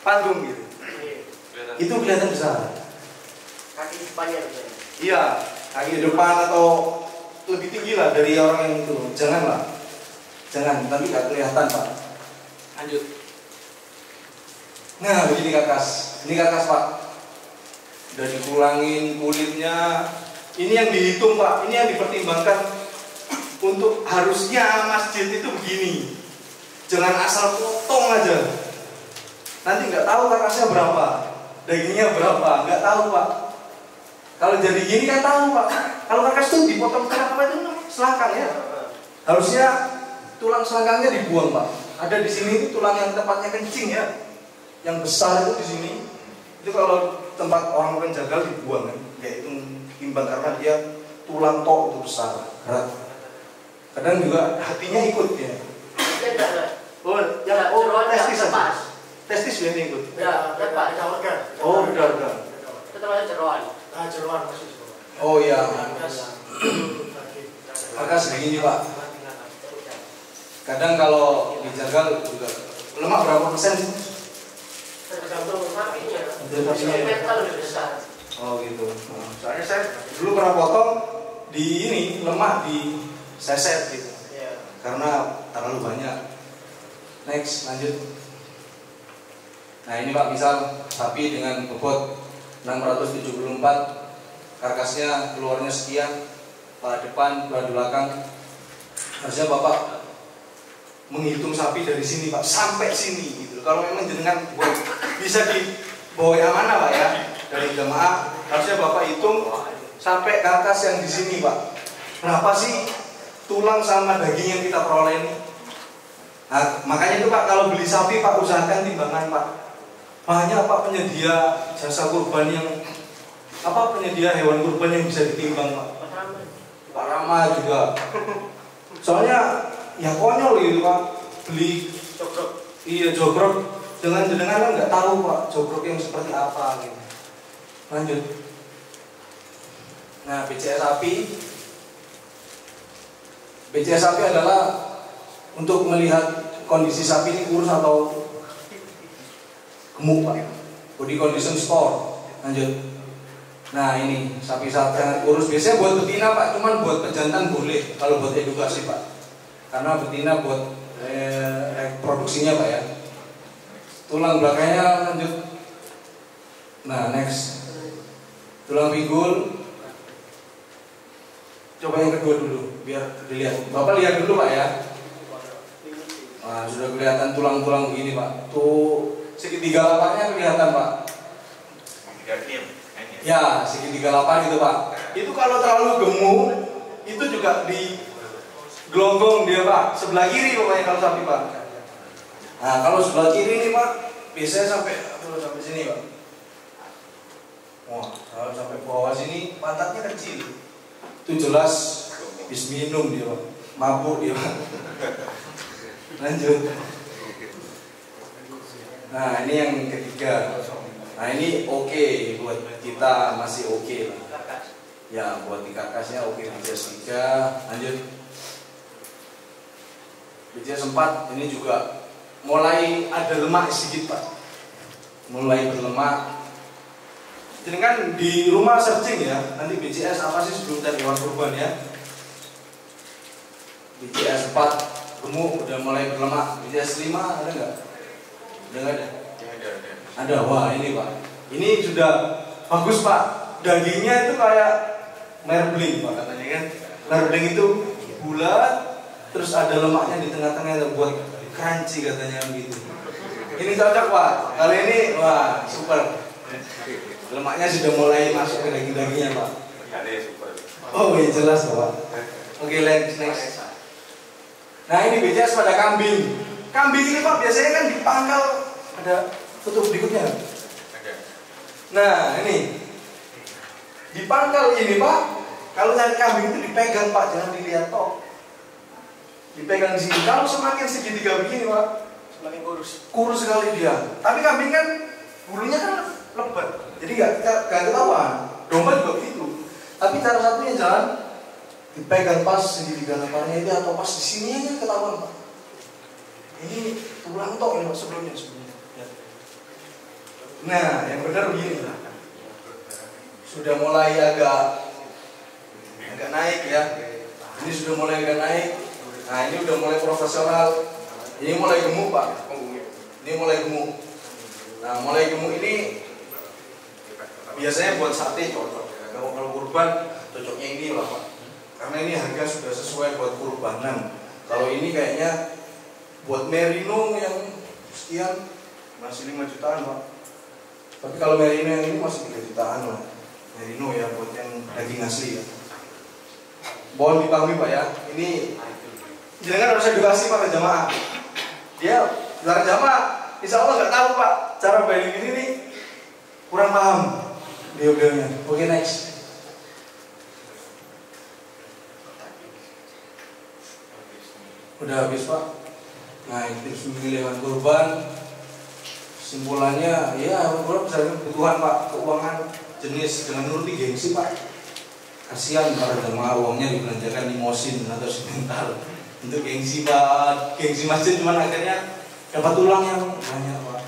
panggung gitu. Itu kelihatan besar. Kaki depannya gitu. Iya, kaki depan atau lebih tinggi lah dari orang yang itu. Janganlah. Jangan, tapi gak kelihatan Pak. Lanjut. Nah, begini karkas. Ini karkas Pak. Udah dikurangin kulitnya. Ini yang dihitung Pak. Ini yang dipertimbangkan. Untuk harusnya masjid itu begini. Jangan asal potong aja. Nanti nggak tahu karkasnya berapa, dagingnya berapa, nggak tahu Pak. Kalau jadi gini kan tahu Pak. Kalau karkas itu dipotong kenapa itu selangkang ya. Harusnya tulang selangkangnya dibuang Pak. Ada di sini itu tulang yang tempatnya kencing ya. Yang besar itu di sini. Itu kalau tempat orang penjagal dibuang kan. Kayak itu imbang karena dia tulang tok itu besar, berat. Kadang juga hatinya ikut ya. Testis aja. Testis yang ikut. Ya, Pak, organ. Oh, udah. Itu namanya jeroan. Jeroan masih jeroan. Oh iya. Karkas begini Pak. Kadang kalau dijagal juga lemak berapa persen sih? Tergantung sapinya. Tergantung Kalau lebih besar. Oh gitu. Soalnya saya dulu pernah potong di ini lemak di seset gitu. Iya. Karena terlalu banyak. Next, lanjut. Nah ini Pak, misal sapi dengan bobot 674, karkasnya keluarnya sekian, pada depan, pada belakang. Harusnya Bapak menghitung sapi dari sini Pak, sampai sini gitu. Kalau memang jenengan buat bisa dibawa amanah Pak ya, dari jemaah, harusnya Bapak hitung sampai karkas yang di sini Pak. Berapa sih tulang sama daging yang kita peroleh ini? Nah, makanya itu Pak, kalau beli sapi Pak, usahakan timbangan Pak. Banyak Pak penyedia jasa kurban yang penyedia hewan kurban yang bisa ditimbang Pak. Pak Rama juga. Soalnya ya konyol gitu Pak, beli Jogrok. Iya jogrok. Jangan-jangan kan nggak tahu Pak jogrok yang seperti apa gitu. Lanjut. Nah BCS sapi adalah untuk melihat kondisi sapi ini kurus atau gemuk Pak, body condition score. Lanjut. Nah ini sapi sangat kurus. Biasanya buat betina Pak, cuman buat pejantan boleh kalau buat edukasi Pak. Karena betina buat reproduksinya Pak ya. Tulang belakangnya lanjut. Nah next. Tulang pinggul. Coba yang kedua dulu biar dilihat. Bapak lihat dulu Pak ya. Nah sudah kelihatan tulang-tulang begini Pak. Tuh segitiga lapaknya kelihatan Pak. Ya, segitiga 8 gitu Pak. Itu kalau terlalu gemuk, itu juga di gelonggong dia Pak. Sebelah kiri pokoknya kalau sapi Pak. Nah, kalau sebelah kiri ini Pak, biasanya sampai sini Pak. Wah, kalau sampai bawah sini pantatnya kecil. Itu jelas habis minum dia Pak. Mabuk dia Pak. Lanjut. Nah, ini yang ketiga. Nah, ini oke buat kita, masih oke lah. Ya, buat di karkasnya oke. BCS 3. Lanjut. BCS 4 ini juga mulai ada lemak sedikit Pak. Mulai berlemak. Jadi kan di rumah searching ya, nanti BCS apa sih sebelum dari hewan kurban ya. BCS 4 gemuk udah mulai berlemak. BCS 5 ada nggak? Udah nggak ada? Ada. Wah ini Pak, ini sudah bagus Pak. Dagingnya itu kayak merbling Pak katanya kan. Merbling itu bulat, terus ada lemaknya di tengah-tengah buat crunchy katanya begitu. Ini cocok Pak. Kali ini wah super. Lemaknya sudah mulai masuk ke daging-dagingnya Pak. Oh iya jelas Pak. Oke next. Nah ini BCS pada kambing. Kambing ini Pak biasanya kan dipangkal. Ada tutup berikutnya. Nah ini dipangkal ini Pak. Kalau cari kambing itu dipegang Pak, jangan dilihat toh. Dipegang di sini. Kalau semakin segitiga begini Pak, semakin kurus sekali dia. Tapi kambing kan bulunya kan lebat, jadi gak ketahuan. Domba juga begitu. Tapi cara satunya jangan dipegang pas segitiga lebarnya itu atau pas di sini aja ketahuan Pak. Ini tulang tok ini Pak sebelumnya. Nah, yang benar begini. Sudah mulai agak naik ya. Ini sudah mulai agak naik. Nah, ini udah mulai profesional. Ini mulai gemuk Pak. Ini mulai gemuk. Nah, mulai gemuk ini biasanya buat sate cocok. Kalau kurban cocoknya ini lah Pak. Karena ini harga sudah sesuai buat kurbanan. Kalau ini kayaknya buat merino yang sekian masih 5 jutaan Pak. Tapi kalau merino yang ini masih 3 jutaan lah. Merino ya buat yang daging asli ya. Mohon dipahami Pak ya. Ini jangan harus edukasi para jamaah. Dia para jamaah insya Allah nggak tahu Pak cara bailing ini nih, kurang paham beliau-beliaunya. Oke next. Udah habis Pak. Nah itu memilih hewan kurban. Simpulannya ya kurban besar kebutuhan Pak, keuangan jenis dengan nuruti gengsi Pak. Kasihan para jemaah uangnya dibelanjakan limosin atau sebentar untuk gengsi Pak, gengsi masjid cuman akhirnya dapat tulang yang banyak Pak.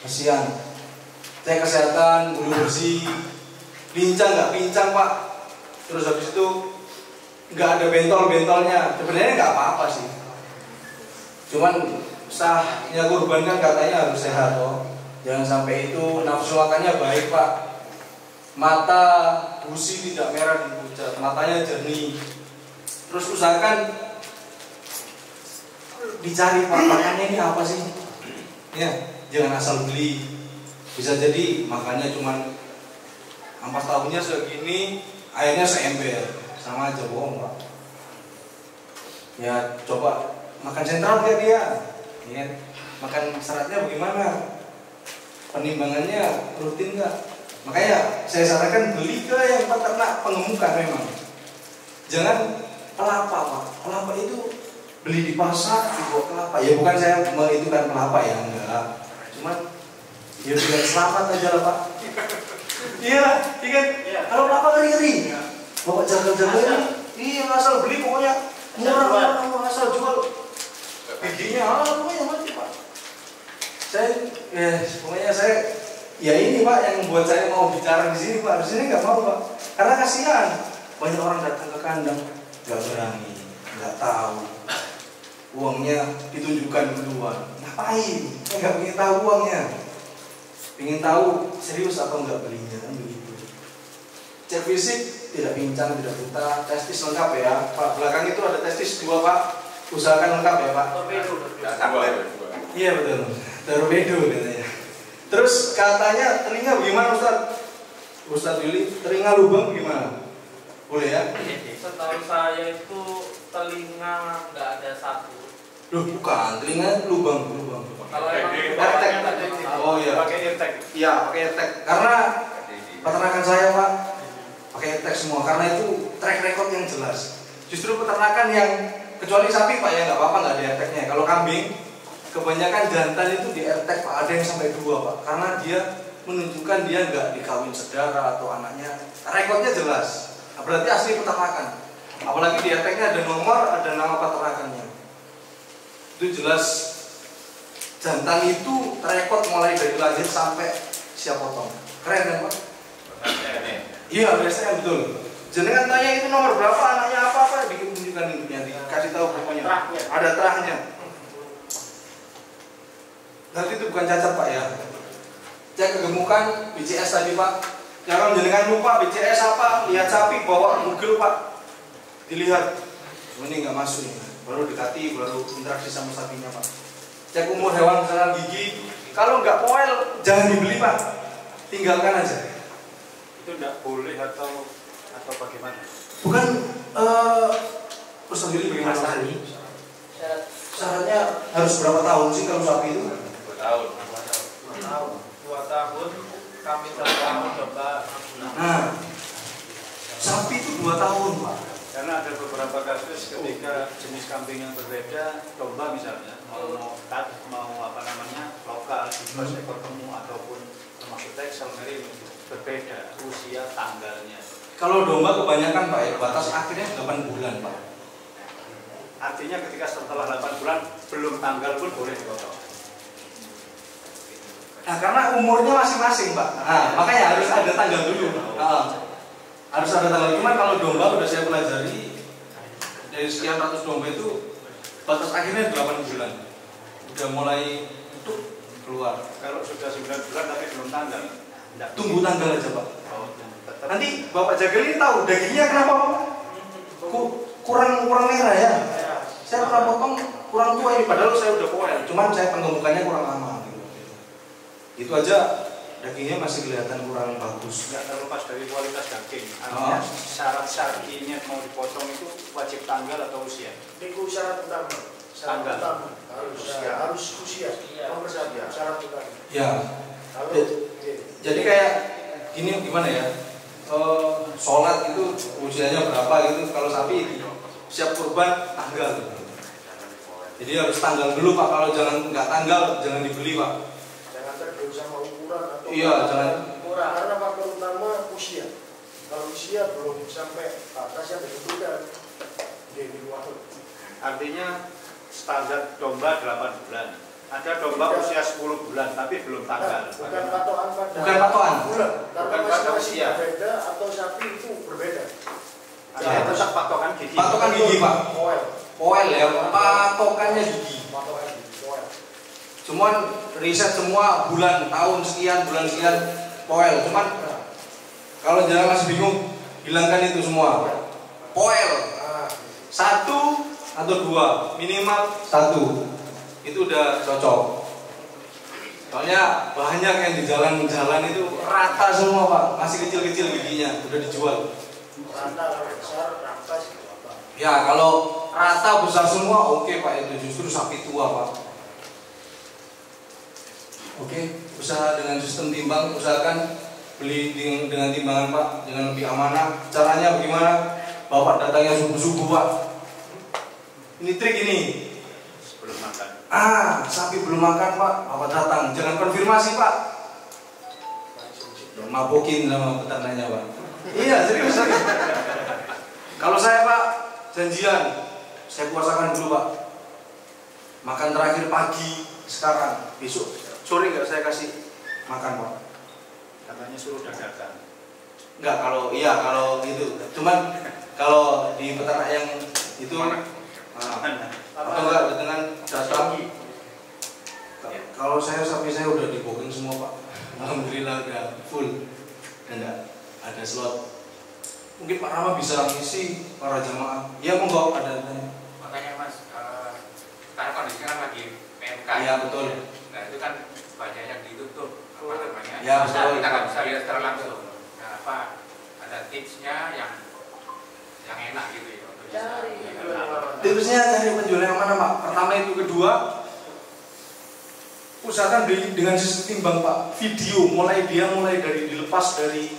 Kasihan. Cek kesehatan, bulu bersih, pincang nggak pincang Pak. Terus habis itu nggak ada bentol-bentolnya. Sebenarnya nggak apa-apa sih. Cuman sahnya kurban kan katanya harus sehat toh. Jangan sampai itu nafsu makannya baik Pak. Mata busi tidak merah di pucat, matanya jernih. Terus usahakan dicari Pak makannya ini apa sih? Ya, jangan asal beli. Bisa jadi makannya cuman ampas tahunya segini, airnya seember, sama aja bohong Pak. Ya coba makan sentral kayak dia, ya. Makan seratnya bagaimana? Penimbangannya rutin nggak? Makanya saya sarankan beli ke yang peternak pengemukan memang. Jangan kelapa Pak. Kelapa itu beli di pasar dibawa kelapa. Ya bukan saya mengitukan kelapa ya, enggak. Cuman ya biar selamat aja lah Pak. Iya, kan? Kalau kelapa ngeri-ngeri. Bawa jagal-jagal ini, iya asal beli pokoknya murah, asal jual. Giginya pokoknya mati Pak. Pokoknya saya ya ini Pak yang membuat saya mau bicara di sini Pak. Di sini nggak mau Pak, karena kasihan banyak orang datang ke kandang nggak berani, nggak tahu uangnya ditunjukkan duluan. Ngapain? Nggak ingin tahu uangnya, ingin tahu serius atau nggak belinya kan begitu. Cek fisik tidak pincang, tidak buta, testis lengkap ya Pak. Belakang itu ada testis 2 Pak. Usahakan lengkap ya Pak. Torpedo. Iya betul. Torpedo katanya. Terus katanya telinga bagaimana Ustaz? Ustadz Willy, telinga lubang gimana? Boleh ya? Setahu saya itu telinga nggak ada satu. Loh, bukan, telinga lubang. Kalau emang AirTag. Oh iya. Pakai AirTag. Iya, pakai AirTag. Karena peternakan saya Pak pakai AirTag semua, karena itu track record yang jelas. Justru peternakan yang kecuali sapi Pak ya nggak apa-apa nggak ada AirTagnya. Kalau kambing kebanyakan jantan itu di AirTag Pak, ada yang sampai 2 Pak, karena dia menunjukkan dia nggak dikawin saudara atau anaknya. Rekodnya jelas. Nah, berarti asli peternakan. Apalagi di AirTagnya ada nomor, ada nama peternakannya. Itu jelas jantan itu rekod mulai dari lahir sampai siap potong. Keren kan Pak? Iya, biasanya betul. Jenengan tanya itu nomor berapa, anaknya apa bikin tunjukkan induknya, dikasih tahu pokoknya. Ada terahnya. Berarti itu bukan cacat Pak ya. Cek kegemukan BCS tadi Pak. Jangan jenengan lupa BCS apa, lihat sapi bawa Google Pak. Dilihat. Ini nggak masuk nih. Baru dekati, baru interaksi sama sapinya Pak. Cek umur hewan misalnya gigi. Kalau nggak poel, jangan dibeli Pak. Tinggalkan aja. Itu tidak boleh atau bagaimana? Bukan Ustadz Willy bagaimana Mas Ari? Syaratnya harus berapa tahun sih kalau sapi itu? 2 tahun. 2 tahun kami telah mencoba. Nah, sapi itu 2 tahun Pak. Karena ada beberapa kasus ketika jenis kambing yang berbeda, domba misalnya mau apa namanya lokal di ekor temu ataupun termasuk Texel ini berbeda usia tanggalnya. Kalau domba kebanyakan Pak ya, batas akhirnya 8 bulan Pak. Artinya ketika setelah 8 bulan belum tanggal pun boleh dipotong. Nah, karena umurnya masing-masing Pak. Nah, makanya harus ada tanggal dulu. Harus ada tanggal. Cuma kalau domba udah saya pelajari dari sekian ratus domba itu batas akhirnya 8 bulan. Udah mulai tutup keluar. Kalau sudah 9 bulan tapi belum tanggal, enggak. Tunggu tanggal aja Pak. Tetap. Nanti Bapak jaga ini tahu dagingnya kenapa Pak? Kurang merah ya. Saya pernah potong kurang tua ini, padahal saya udah poel. Cuman saya penggemukannya kurang lama. Itu aja dagingnya masih kelihatan kurang bagus. Nggak terlepas dari kualitas daging. Artinya syarat sapinya mau dipotong itu wajib tanggal atau usia? Itu syarat utama. Tanggal. Harus usia. Nomor 1 syarat utama. Ya. Kalau Jadi kayak gini gimana ya? Sholat itu usianya berapa gitu? Kalau sapi siap kurban tanggal. Jadi harus tanggal dulu Pak. Kalau nggak tanggal jangan dibeli Pak. sama ukuran atau iya, jangan ukuran karena faktor utama usia. Kalau usia belum sampai batas yang ditentukan di luar. Artinya standar domba 8 bulan. Ada domba usia 10 bulan tapi belum tanggal. Bukan patokan pada bukan patokan bulan. Karena Bukan pada masing-masing usia. berbeda atau sapi itu berbeda. Artinya tetap patokan gigi. Patokan gigi Pak. Poel ya, patokannya gigi. Patokan gigi. Poel. Cuman riset semua bulan, tahun sekian, bulan sekian, poel. Cuman kalau jangan masih bingung, hilangkan itu semua. Poel 1 atau 2, minimal 1. Itu udah cocok. Soalnya banyak yang di jalan-jalan itu rata semua Pak, masih kecil-kecil giginya, udah dijual. Rata kalau besar, rata sih apa? Ya kalau rata besar semua oke Pak, itu justru sapi tua Pak. Oke, usaha dengan sistem timbang, usahakan beli dengan timbangan Pak, dengan lebih amanah. Caranya bagaimana? Bapak datangnya subuh-subuh Pak. Ini trik ini. Sebelum makan. Sapi belum makan Pak, Bapak datang. Jangan konfirmasi Pak. Mabokin sama peternaknya Pak. Iya, serius. Kalau saya Pak, janjian, saya puasakan dulu Pak. Makan terakhir pagi sekarang, besok sore nggak saya kasih makan Pak. Katanya suruh dadakan. Enggak, kalau gitu. Cuman kalau di peternak yang itu atau enggak dengan datang. Kalau sapi saya udah di booking semua Pak. Alhamdulillah udah full. Dan ada slot. Mungkin Pak Rama bisa ngisi para jamaah. Ya monggo ada tanya. Makanya Mas, sekarang kondisinya kan lagi PMK. Iya betul. Nah itu kan banyak yang ditutup, apa namanya? Ya betul. Kita nggak bisa lihat secara langsung. Nah tipsnya yang enak gitu ya untuk bisa Tipsnya cari penjual yang mana Pak? Pertama itu, kedua usahakan beli dengan sistem timbang Pak. Video mulai dari dilepas dari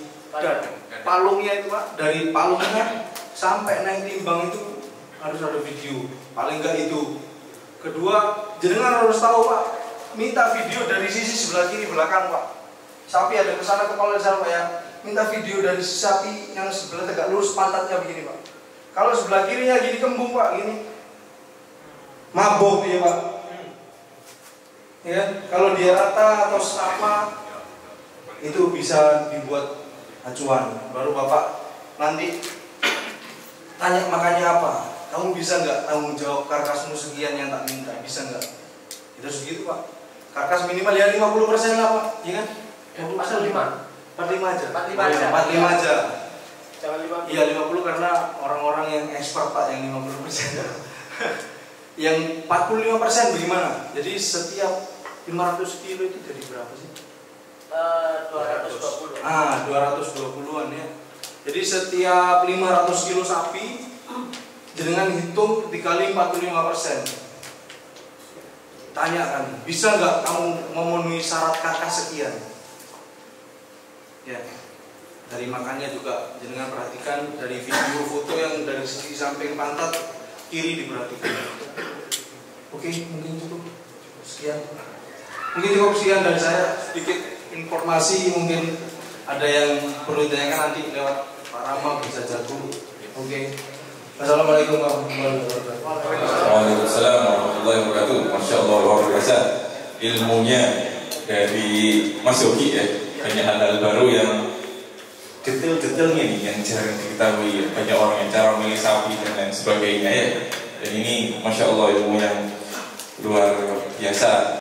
palungnya itu Pak, dari palungnya sampai naik timbang itu harus ada video. Paling enggak itu. Kedua, jenengan harus tahu Pak, minta video dari sisi sebelah kiri belakang Pak. Sapi ada kesana kepala di sana Pak ya. Minta video dari sapi yang sebelah tegak lurus pantatnya begini Pak. Kalau sebelah kirinya gini kembung Pak, gini mabok dia Pak. Ya, kalau dia rata atau sama itu bisa dibuat acuan. Baru Bapak nanti tanya makannya apa. Kamu bisa nggak tanggung jawab karkasmu sekian yang tak minta? Bisa nggak? Itu segitu Pak. Karkas minimal ya 50% lah Pak, iya kan? 50%, 45 aja. 45 aja. Jangan 50. Iya 50 karena orang-orang yang expert Pak yang 50%. Yang 45% bagaimana? Jadi setiap 500 kilo itu jadi berapa sih? 220. 220-an ya. Jadi setiap 500 kilo sapi jenengan hitung dikali 45%. Tanya kan, bisa nggak kamu memenuhi syarat karkas sekian? Ya. Dari makannya juga jenengan perhatikan, dari video foto yang dari sisi samping pantat kiri diperhatikan. Oke, mungkin cukup sekian. Mungkin cukup sekian dari saya, sedikit informasi, mungkin ada yang perlu ditanyakan nanti lewat Pak Rama bisa jatuh. Oke. Assalamualaikum warahmatullahi wabarakatuh. Waalaikumsalam warahmatullahi wabarakatuh. Masya Allah luar biasa ilmunya dari Mas Yogi ya. Banyak hal-hal baru yang detail-detailnya nih yang jarang diketahui. Banyak orang yang cara memilih sapi dan lain sebagainya ya. Dan ini Masya Allah ilmu yang luar biasa.